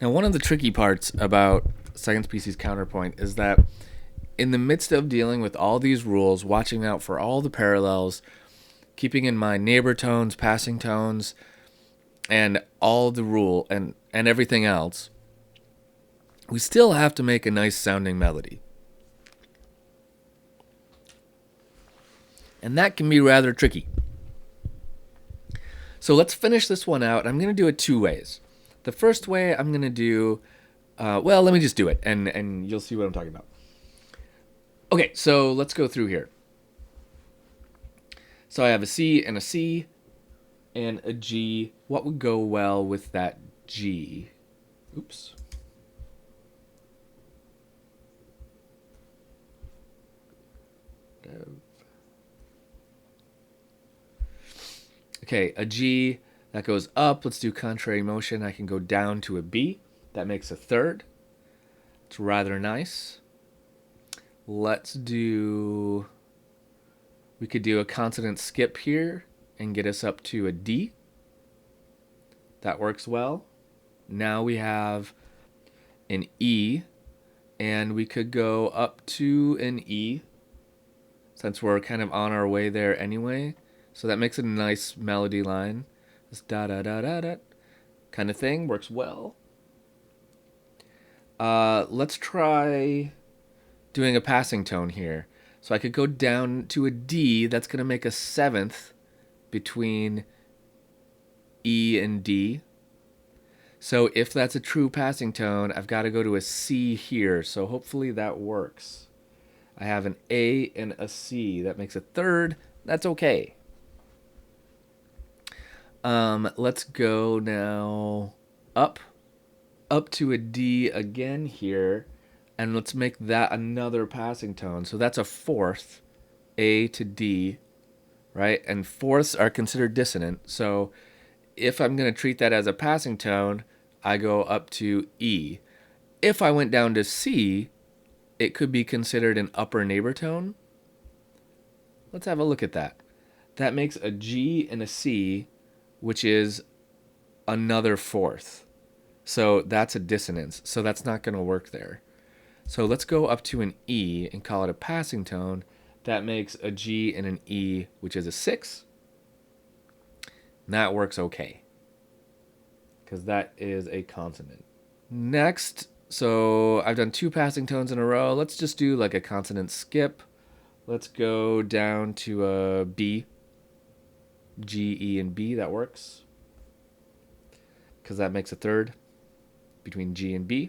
Now, one of the tricky parts about second species counterpoint is that in the midst of dealing with all these rules, watching out for all the parallels, keeping in mind neighbor tones, passing tones, and all the rule and everything else, we still have to make a nice sounding melody. And that can be rather tricky. So let's finish this one out. I'm going to do it two ways. The first way I'm going to do, let me just do it, and you'll see what I'm talking about. Okay, so let's go through here. So I have a C and a C and a G. What would go well with that G? Oops. Okay, a G that goes up. Let's do contrary motion. I can go down to a B. That makes a third. It's rather nice. Let's do... We could do a consonant skip here and get us up to a D. That works well. Now we have an E, and we could go up to an E since we're kind of on our way there anyway. So that makes it a nice melody line. This da da da da da kind of thing works well. Let's try doing a passing tone here. So I could go down to a D. That's going to make a seventh between E and D. So if that's a true passing tone, I've got to go to a C here. So hopefully that works. I have an A and a C. That makes a third. That's okay. Let's go now up to a D again here, and let's make that another passing tone. So that's a fourth, A to D, right? And fourths are considered dissonant. So if I'm going to treat that as a passing tone, I go up to E. If I went down to C, it could be considered an upper neighbor tone. Let's have a look at that. That makes a G and a C, which is another fourth. So that's a dissonance. So that's not going to work there. So let's go up to an E and call it a passing tone. That makes a G and an E, which is a 6. And that works okay, because that is a consonant. Next, so I've done 2 passing tones in a row. Let's just do like a consonant skip. Let's go down to a B. G, E, and B. That works, because that makes a third between G and B.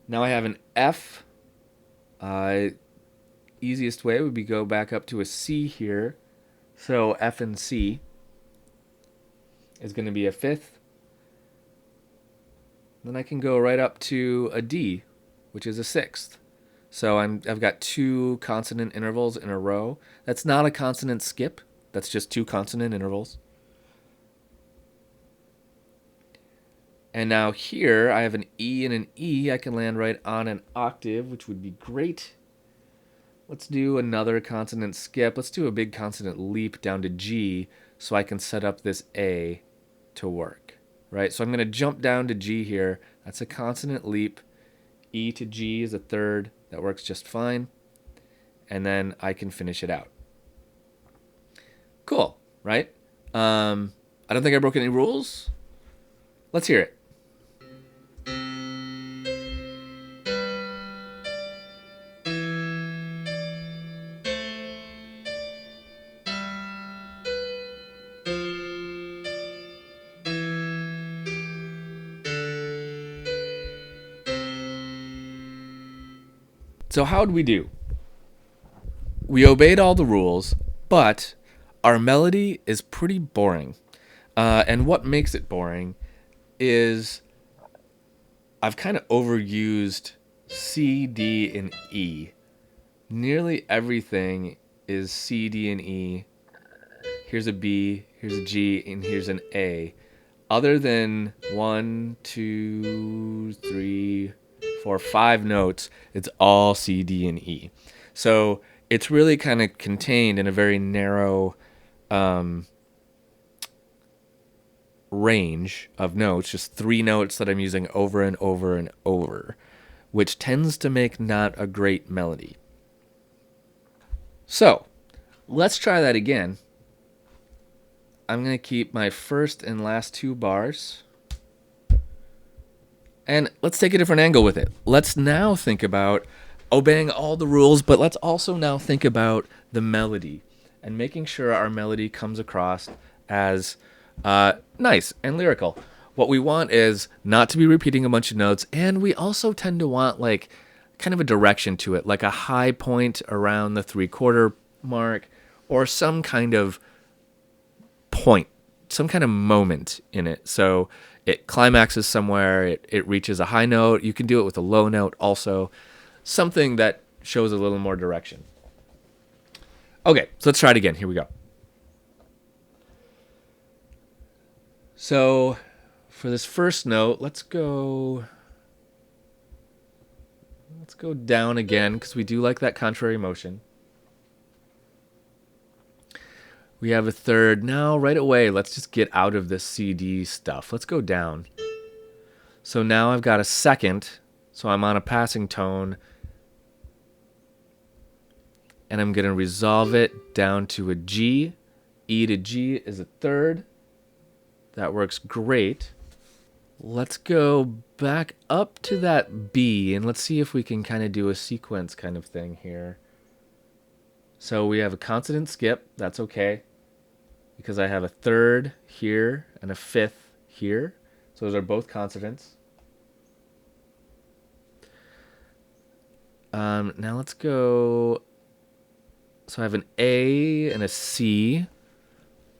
Now I have an F. Easiest way would be go back up to a C here. So F and C is going to be a fifth. Then I can go right up to a D, which is a sixth. So I've got 2 consonant intervals in a row. That's not a consonant skip. That's just 2 consonant intervals. And now here I have an E and an E. I can land right on an octave, which would be great. Let's do another consonant skip. Let's do a big consonant leap down to G so I can set up this A to work, right? So I'm going to jump down to G here. That's a consonant leap. E to G is a third. That works just fine. And then I can finish it out. Cool, right? I don't think I broke any rules. Let's hear it. So how'd we do? We obeyed all the rules, but our melody is pretty boring. And what makes it boring is I've kind of overused C, D, and E. Nearly everything is C, D, and E. Here's a B, here's a G, and here's an A. Other than 1, 2, 3, 4, 5 notes, it's all C, D, and E. So it's really kind of contained in a very narrow range of notes, just 3 notes that I'm using over and over and over, which tends to make not a great melody. So let's try that again. I'm going to keep my first and last 2 bars. And let's take a different angle with it. Let's now think about obeying all the rules, but let's also now think about the melody and making sure our melody comes across as nice and lyrical. What we want is not to be repeating a bunch of notes, and we also tend to want like kind of a direction to it, like a high point around the 3/4 mark, or some kind of point, some kind of moment in it. So it climaxes somewhere, it reaches a high note. You can do it with a low note also. Something that shows a little more direction. Okay, so let's try it again. Here we go. So for this first note, let's go down again because we do like that contrary motion. We have a third. Now, right away, let's just get out of this CD stuff. Let's go down. So now I've got a second, so I'm on a passing tone, and I'm going to resolve it down to a G. E to G is a third. That works great. Let's go back up to that B, and let's see if we can kind of do a sequence kind of thing here. So we have a consonant skip. That's okay, because I have a third here and a fifth here. So those are both consonants. Now let's go. So I have an A and a C.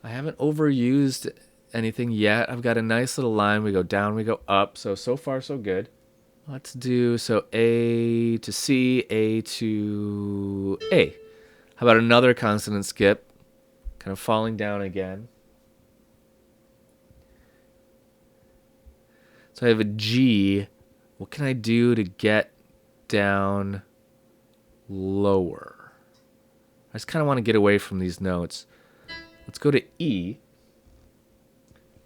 I haven't overused anything yet. I've got a nice little line. We go down, we go up. So far, so good. Let's do, so A to C, A to A. How about another consonant skip? Kind of falling down again. So I have a G. What can I do to get down lower? I just kind of want to get away from these notes. Let's go to E.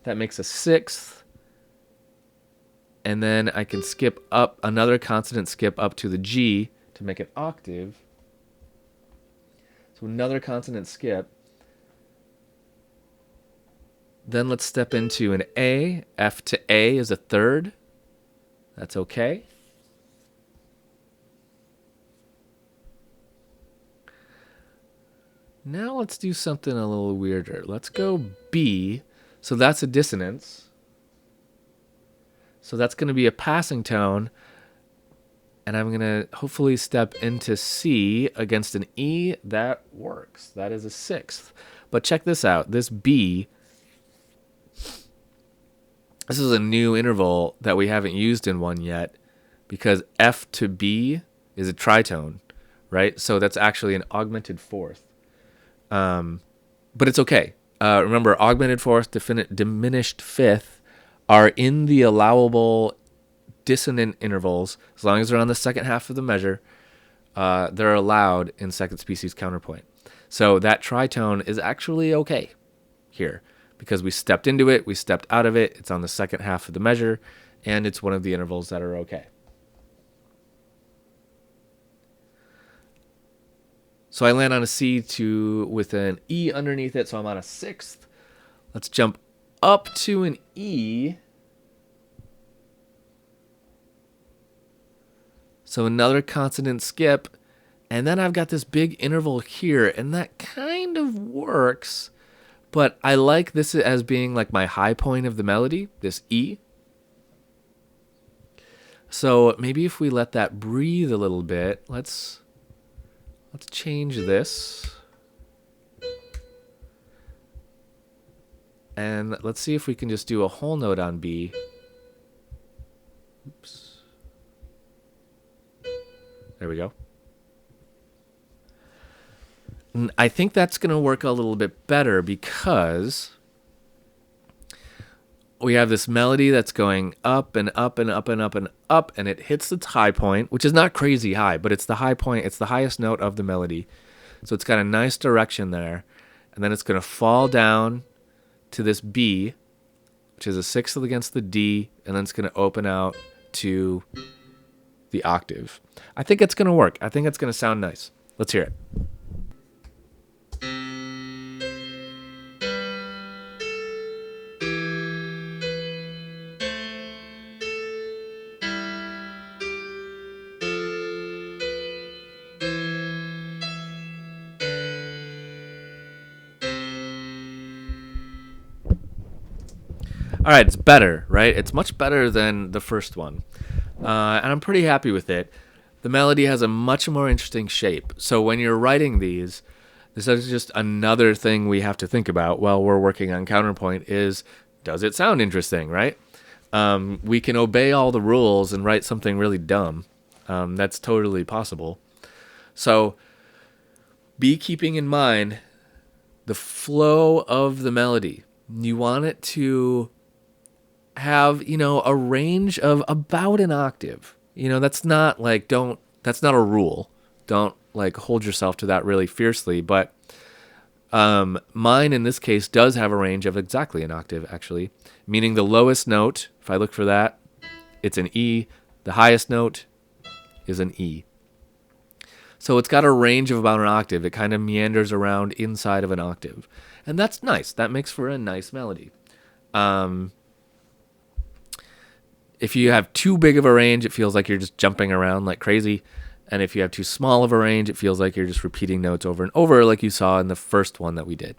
That makes a sixth. And then I can skip up, another consonant skip up to the G to make an octave. So another consonant skip. Then let's step into an A. F to A is a third. That's okay. Now let's do something a little weirder. Let's go B. So that's a dissonance. So that's going to be a passing tone. And I'm going to hopefully step into C against an E. That works. That is a sixth. But check this out. This B, this is a new interval that we haven't used in one yet, because F to B is a tritone, right? So that's actually an augmented fourth. But it's okay. Remember, augmented fourth, diminished fifth are in the allowable dissonant intervals. As long as they're on the second half of the measure, they're allowed in second species counterpoint. So that tritone is actually okay here, because we stepped into it, we stepped out of it, it's on the second half of the measure, and it's one of the intervals that are okay. So I land on a C with an E underneath it, so I'm on a sixth. Let's jump up to an E. So another consonant skip, and then I've got this big interval here, and that kind of works, but I like this as being like my high point of the melody, this E. So maybe if we let that breathe a little bit, let's change this. And let's see if we can just do a whole note on B. Oops. There we go. And I think that's going to work a little bit better because we have this melody that's going up and up and up and up and up, and it hits its high point, which is not crazy high, but it's the high point. It's the highest note of the melody. So it's got a nice direction there. And then it's going to fall down to this B, which is a sixth against the D, and then it's going to open out to the octave. I think it's going to work. I think it's going to sound nice. Let's hear it. All right, it's better, right? It's much better than the first one. And I'm pretty happy with it. The melody has a much more interesting shape. So when you're writing these, this is just another thing we have to think about while we're working on Counterpoint is, does it sound interesting, right? We can obey all the rules and write something really dumb. That's totally possible. So be keeping in mind the flow of the melody. You want it to have, a range of about an octave. That's not that's not a rule. Don't hold yourself to that really fiercely. But mine in this case does have a range of exactly an octave, actually, meaning the lowest note, if I look for that, it's an E. The highest note is an E. So it's got a range of about an octave. It kind of meanders around inside of an octave. And that's nice. That makes for a nice melody. If you have too big of a range, it feels like you're just jumping around like crazy. And if you have too small of a range, it feels like you're just repeating notes over and over like you saw in the first one that we did.